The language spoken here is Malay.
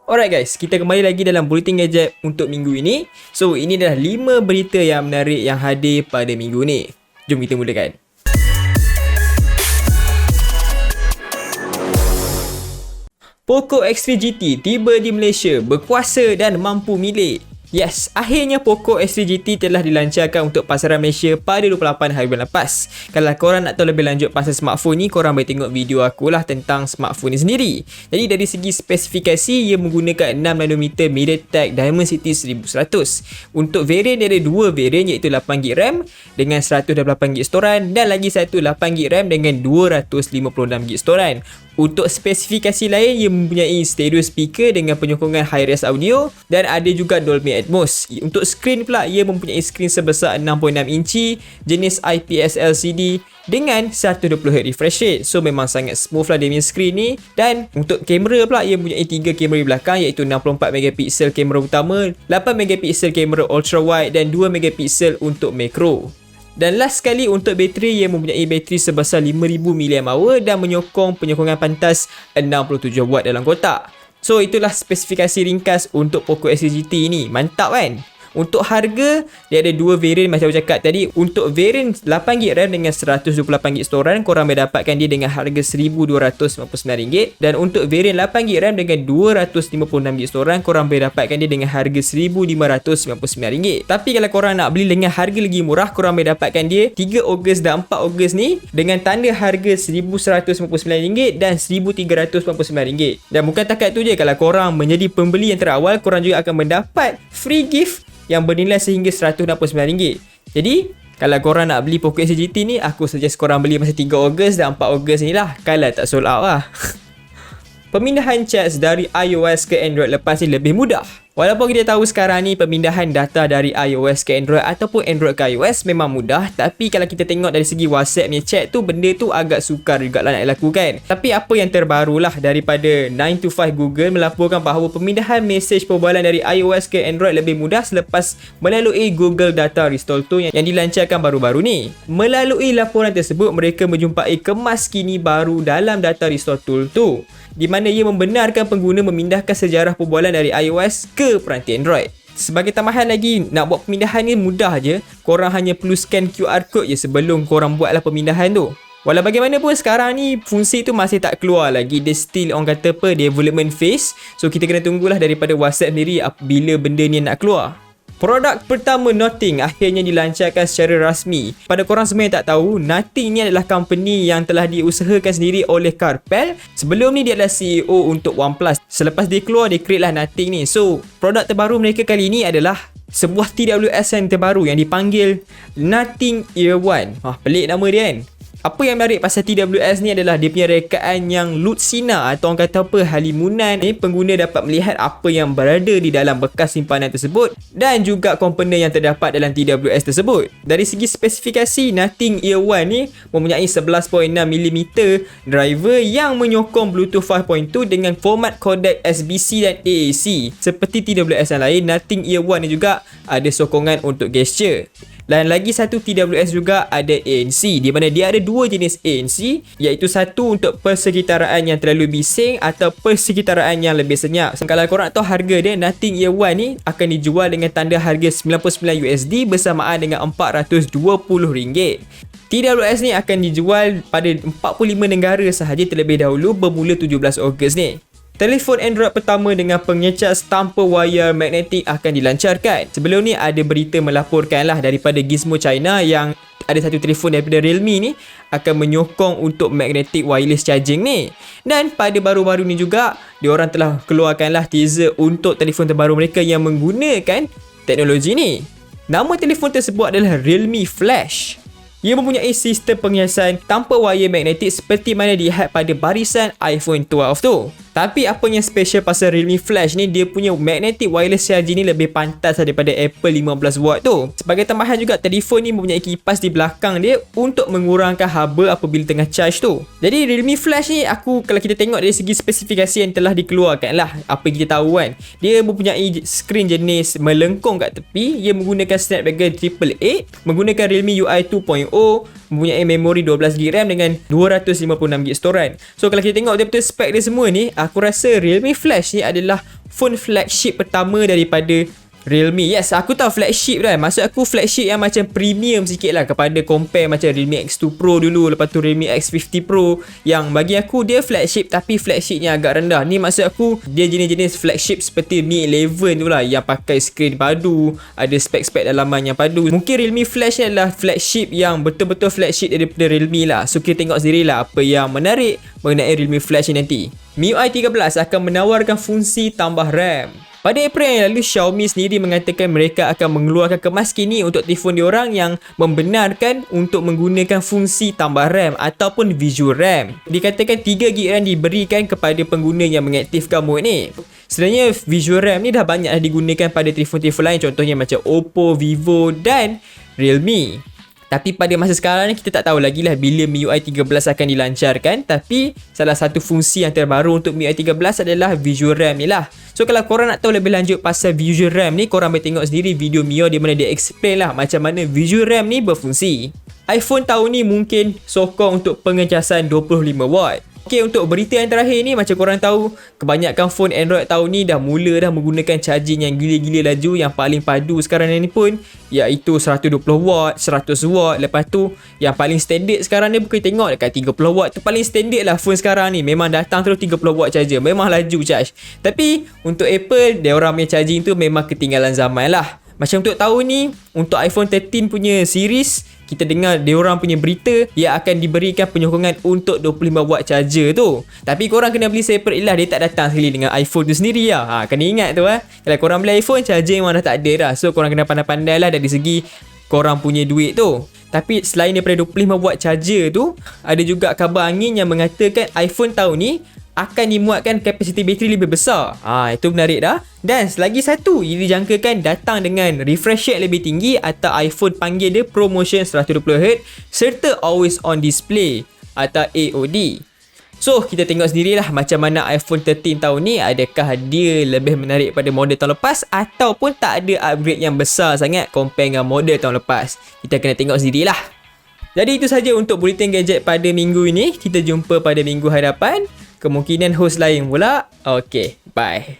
Alright guys, kita kembali lagi dalam Bulletin Gadget untuk minggu ini. So, ini adalah 5 berita yang menarik yang hadir pada minggu ni. Jom kita mulakan. Poco X3 GT tiba di Malaysia, berkuasa dan mampu milik. Yes, akhirnya Poco X3 GT telah dilancarkan untuk pasaran Malaysia pada 28 hari bulan lepas. Kalau korang nak tahu lebih lanjut pasal smartphone ni, korang boleh tengok video aku lah tentang smartphone ni sendiri. Jadi dari segi spesifikasi, ia menggunakan 6nm MediaTek Dimensity 1100. Untuk varian dia ada dua varian, iaitu 8GB RAM dengan 128GB storan dan lagi satu 8GB RAM dengan 256GB storan. Untuk spesifikasi lain, ia mempunyai stereo speaker dengan penyokongan high-res audio dan ada juga Dolby Atmos. Untuk skrin pula, ia mempunyai skrin sebesar 6.6 inci jenis IPS LCD dengan 120Hz refresh rate. So memang sangat smooth lah dia punya skrin ni. Dan untuk kamera pula, ia mempunyai 3 kamera di belakang, iaitu 64MP kamera utama, 8MP kamera ultra wide dan 2MP untuk makro. Dan last sekali untuk bateri, ia mempunyai bateri sebesar 5000 mAh dan menyokong penyokongan pantas 67W dalam kotak. So itulah spesifikasi ringkas untuk Poco X3 GT ni. Mantap kan? Untuk harga, dia ada dua varian macam aku cakap tadi. Untuk varian 8GB RAM dengan 128GB storan, korang boleh dapatkan dia dengan harga RM1,299. Dan untuk varian 8GB RAM dengan 256GB storan, korang boleh dapatkan dia dengan harga RM1,599. Tapi kalau korang nak beli dengan harga lagi murah, korang boleh dapatkan dia 3 Ogos dan 4 Ogos ni dengan tanda harga RM1,199 dan RM1,399. Dan bukan takat tu je, kalau korang menjadi pembeli yang terawal, korang juga akan mendapat free gift yang bernilai sehingga RM169. Jadi, kalau korang nak beli Poco X3 GT ni, aku suggest korang beli masa 3 Ogos dan 4 Ogos ni lah. Kalau tak sold out lah. Pemindahan chats dari iOS ke Android lepas ni lebih mudah. Walaupun kita tahu sekarang ni pemindahan data dari iOS ke Android ataupun Android ke iOS memang mudah, tapi kalau kita tengok dari segi WhatsApp ni chat tu, benda tu agak sukar juga lah nak dilakukan. Tapi apa yang terbarulah daripada 9to5 Google melaporkan bahawa pemindahan mesej perbualan dari iOS ke Android lebih mudah selepas melalui Google Data Restore tu yang dilancarkan baru-baru ni. Melalui laporan tersebut, mereka menjumpai kemas kini baru dalam Data Restore Tool tu, di mana ia membenarkan pengguna memindahkan sejarah perbualan dari iOS ke peranti Android. Sebagai tambahan lagi, nak buat pemindahan ni mudah je. Korang hanya perlu scan QR code je sebelum korang buatlah pemindahan tu. Walau bagaimanapun sekarang ni fungsi tu masih tak keluar lagi. Dia still orang kata apa, development phase. So kita kena tunggulah daripada WhatsApp sendiri bila benda ni nak keluar. Produk pertama Nothing akhirnya dilancarkan secara rasmi. Pada korang semua yang tak tahu, Nothing ni adalah company yang telah diusahakan sendiri oleh Karpel. Sebelum ni dia adalah CEO untuk OnePlus. Selepas dia keluar, dia create lah Nothing ni. So, produk terbaru mereka kali ni adalah sebuah TWS yang terbaru yang dipanggil Nothing Ear One. Pelik nama dia kan? Apa yang menarik pasal TWS ni adalah dia punya rekaan yang lutsina atau orang kata apa, halimunan ni. Pengguna dapat melihat apa yang berada di dalam bekas simpanan tersebut dan juga komponen yang terdapat dalam TWS tersebut. Dari segi spesifikasi, Nothing Ear One ni mempunyai 11.6mm driver yang menyokong Bluetooth 5.2 dengan format kodek SBC dan AAC. Seperti TWS yang lain, Nothing Ear One ni juga ada sokongan untuk gesture. Dan lagi satu TWS juga ada ANC, di mana dia ada dua jenis ANC, iaitu satu untuk persekitaraan yang terlalu bising atau persekitaraan yang lebih senyap. Kalau korang tahu harga dia, Nothing Ear One ni akan dijual dengan tanda harga $99 bersamaan dengan RM420. TWS ni akan dijual pada 45 negara sahaja terlebih dahulu bermula 17 Ogos ni. Telefon Android pertama dengan pengecas tanpa wayar magnetik akan dilancarkan. Sebelum ni ada berita melaporkan lah daripada Gizmo China yang ada satu telefon daripada Realme ni akan menyokong untuk magnetic wireless charging ni. Dan pada baru-baru ni juga, diorang telah keluarkan lah teaser untuk telefon terbaru mereka yang menggunakan teknologi ni. Nama telefon tersebut adalah Realme Flash. Ia mempunyai sistem penghiasan tanpa wayar magnetik seperti mana dilihat pada barisan iPhone 12 tu. Tapi apa yang special pasal Realme Flash ni, dia punya magnetic wireless charging ni lebih pantas daripada Apple 15W tu. Sebagai tambahan juga, telefon ni mempunyai kipas di belakang dia untuk mengurangkan haba apabila tengah charge tu. Jadi Realme Flash ni, kalau kita tengok dari segi spesifikasi yang telah dikeluarkan lah, apa yang kita tahu kan, dia mempunyai skrin jenis melengkung kat tepi. Ia menggunakan Snapdragon 888, menggunakan Realme UI 2.0, mempunyai memori 12GB RAM dengan 256GB storan. So kalau kita tengok dia betul spek dia semua ni, aku rasa Realme Flash ni adalah phone flagship pertama daripada Realme. Yes, aku tahu flagship dah. Maksud aku flagship yang macam premium sikit lah kepada compare macam Realme X2 Pro dulu, lepas tu Realme X50 Pro, yang bagi aku dia flagship tapi flagshipnya agak rendah. Ni maksud aku dia jenis-jenis flagship seperti Mi 11 tu lah, yang pakai skrin padu, ada spek-spek dalaman yang padu. Mungkin Realme Flash ni adalah flagship yang betul-betul flagship daripada Realme lah. So kita tengok sendirilah apa yang menarik mengenai Realme Flash ni nanti. MIUI 13 akan menawarkan fungsi tambah RAM. Pada April yang lalu, Xiaomi sendiri mengatakan mereka akan mengeluarkan kemas kini untuk telefon diorang yang membenarkan untuk menggunakan fungsi tambah RAM ataupun visual RAM. Dikatakan 3GB RAM diberikan kepada pengguna yang mengaktifkan mod ni. Sebenarnya visual RAM ni dah banyak digunakan pada telefon-telefon lain, contohnya macam Oppo, Vivo dan Realme. Tapi pada masa sekarang ni kita tak tahu lagi lah bila MIUI 13 akan dilancarkan. Tapi salah satu fungsi yang terbaru untuk MIUI 13 adalah visual RAM ni lah. So kalau korang nak tahu lebih lanjut pasal visual RAM ni, korang boleh tengok sendiri video Mio di mana dia explain lah macam mana visual RAM ni berfungsi. iPhone tahun ni mungkin sokong untuk pengecasan 25W. Okay, untuk berita yang terakhir ni, macam korang tahu, kebanyakan phone Android tahun ni dah mula menggunakan charging yang gila-gila laju. Yang paling padu sekarang ni pun iaitu 120W, 100W. Lepas tu yang paling standard sekarang ni, bukan tengok dekat 30W tu paling standard lah phone sekarang ni. Memang datang terus 30W charger, memang laju charge. Tapi untuk Apple, dia orang punya charging tu memang ketinggalan zaman lah. Macam untuk tahun ni, untuk iPhone 13 punya series, kita dengar diorang punya berita ia akan diberikan penyokongan untuk 25W charger tu. Tapi korang kena beli separate lah, dia tak datang sekali dengan iPhone tu sendiri lah. Kena ingat tu Kalau korang beli iPhone, charger memang dah tak ada dah. So korang kena pandai-pandai lah dari segi korang punya duit tu. Tapi selain daripada 25W charger tu, ada juga khabar angin yang mengatakan iPhone tahun ni akan dimuatkan kapasiti bateri lebih besar. Itu menarik dah. Dan lagi satu, ia dijangkakan datang dengan refresh rate lebih tinggi atau iPhone panggil dia ProMotion 120Hz serta Always On Display atau AOD. So, kita tengok sendirilah macam mana iPhone 13 tahun ni, adakah dia lebih menarik pada model tahun lepas ataupun tak ada upgrade yang besar sangat compare dengan model tahun lepas. Kita kena tengok sendirilah. Jadi itu saja untuk Bulletin Gadget pada minggu ini. Kita jumpa pada minggu hadapan. Kemungkinan host lain pula. Okay, bye.